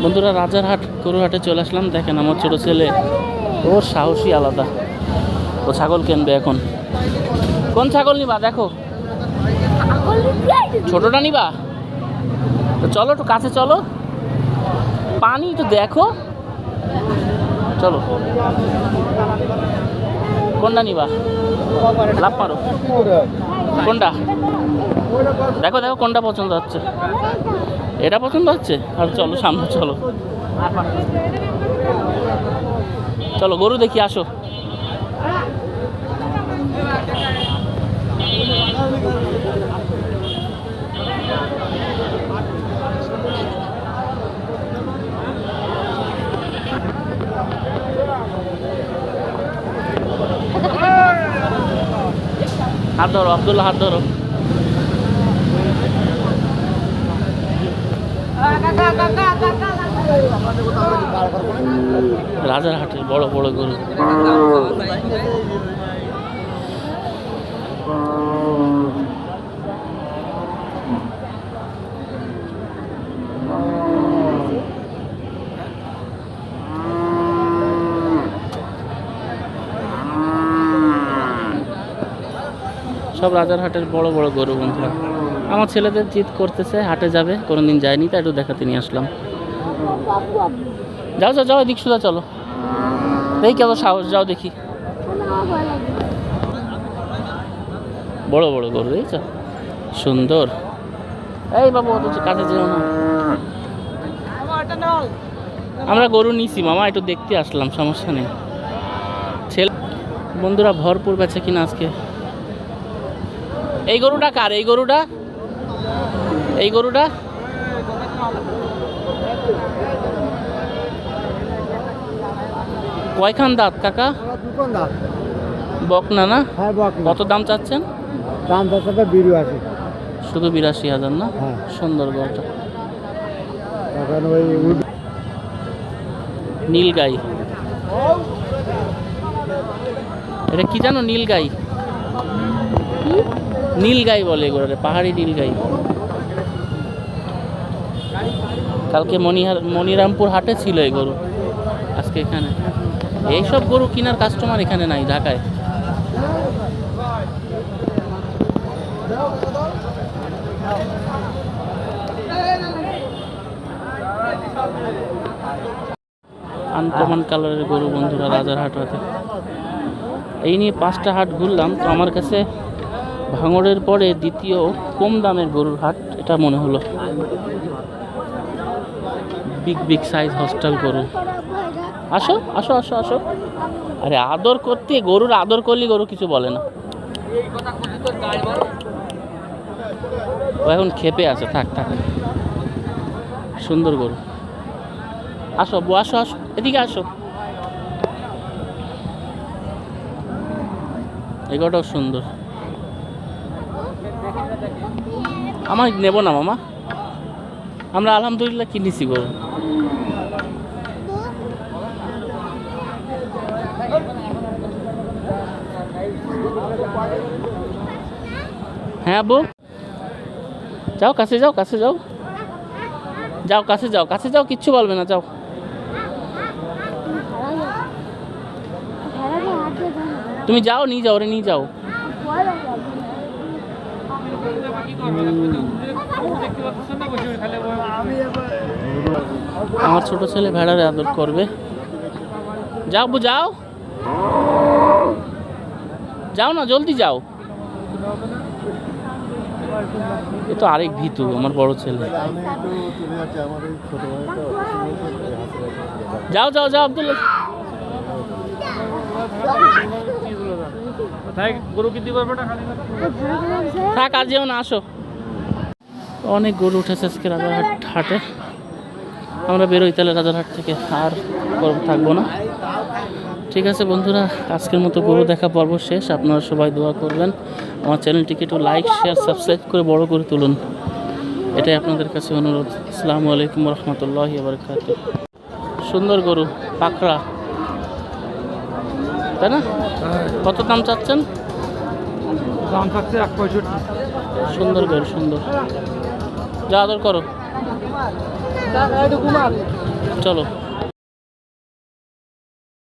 বন্ধুরা রাজারহাট গরুহাটে চলে আসলাম। দেখেন আমার ছোট ছেলে, ওর সাহসী আলাদা, ও ছাগল কিনবে এখন। কোন ছাগল নিবা দেখো? ছোটটা নিবা? তো চলো একটু কাছে চলো, পানি তো দেখো, চলো। কোনটা নিবা? লাভ পারো কোনটা? দেখো দেখো কোনটা পছন্দ হচ্ছে। এটা পছন্দ হচ্ছে? আর চলো সামনে চলো, চলো গরু দেখি, আসো। হাত ধরো আব্দুল্লাহ, হাত ধরো। রাজারহাটের বড় বড় গরু। সব রাজারহাটের বড় বড় গরু বন্ধুরা। আমার ছেলেদের জিদ করতেছে, হাটে যাবে, কোনোদিন যায়নি, তাই একটু দেখাতে নিয়ে আসলাম। যাও যাও যাও, এদিক সোজা চলো, দেখি কেন সাহস, যাও দেখি। বড় বড় গরু দেখছ, সুন্দর। এই বাবু অত কাছে যেও না। আমরা গরু নিছি মামা, একটু দেখতে আসলাম, সমস্যা নেই। ছেলে বন্ধুরা ভরপুর বেচে কিনা আজকে। এই গরুটা কার? এই গরুটা, এই গরুটা কয়খান দাঁত কাকা? বকনা না? কত দাম চাচ্ছেন? দাম চাচ্ছে 82। শুধু 82,000 না? সুন্দর গরুটা। নীল গাই, এটা কি জানো? নীল গাই, নীল গাই বলে এগুলো, পাহাড়ি নীল গাই। কালকে মনিরামপুর হাটে ছিল এই গরু, আজকে এখানে। এইসব গরু কেনার কাস্টমার এখানে নাই ঢাকায়। আনকমন কালারের গরু বন্ধুরা রাজারহাট হাটে। এই নিয়ে 5টা হাট ঘুরলাম, তো আমার কাছে ভাঙড়ের পরে দ্বিতীয় কম দামের গরুর হাট এটা মনে হলো। বিগ বিগ সাইজ হস্টেল গরু। আসো আসো আসো আসো। আরে আদর করতে, গরুর আদর করলে গরু কিছু বলে না। ও এখন খেপে আছে, থাক থাক। সুন্দর গরু। আসো আসো আসো, এদিকে আসো। এই গরুটাও সুন্দর। আমার নেব না মামা, আমরা আলহামদুলিল্লাহ কিনেছি গরু। হ্যাঁ আব্বু, যাও কাছে যাও, কাছে যাও, যাও কাছে যাও, কাছে যাও, কিচ্ছু বলবে না, যাও। তুমি যাও, নিয়ে যাও, ওরে নিয়ে যাও। আমার ছোট ছেলে ভেড়ারে আদর করবে। যাও আব্বু যাও, যাও না, জলদি যাও। এ তো আরেক ভিতু, আমার বড় ছেলে। যাও যাও যাও আব্দুল্লাহ। থাক আর যেও না, আসো। অনেক গরু উঠেছে আজকে রাজারহাট হাটে। আমরা বেরোই তাহলে রাজারহাট থেকে, আর থাকবো না। ঠিক আছে বন্ধুরা, আজকের মতো গরু দেখা পর্ব শেষ। আপনারা সবাই দোয়া করবেন, আমার চ্যানেলটিকে একটু লাইক শেয়ার সাবস্ক্রাইব করে বড় করে তুলুন, এটাই আপনাদের কাছে অনুরোধ। আসসালামু আলাইকুম রহমতুল্লাহি ওয়া বারাকাতুহু। সুন্দর গরু, পাকড়া, তাই না? কত দাম চাচ্ছেন? দাম থাকছে 1.65। সুন্দর গরু, সুন্দর। যা আদর করো। চলো